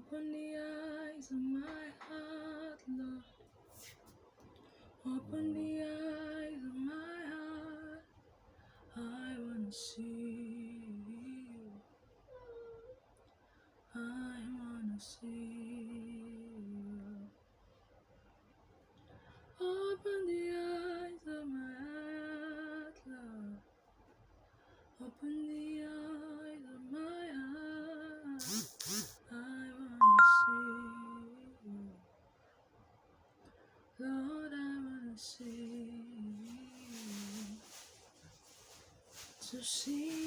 Open the eyes of my heart, Lord. Open the eyes of my heart. I wanna see you. I wanna see you. Open the eyes of my heart, Lord. Open the eyes of my heart. I wanna see you. Lord, I wanna see you. To see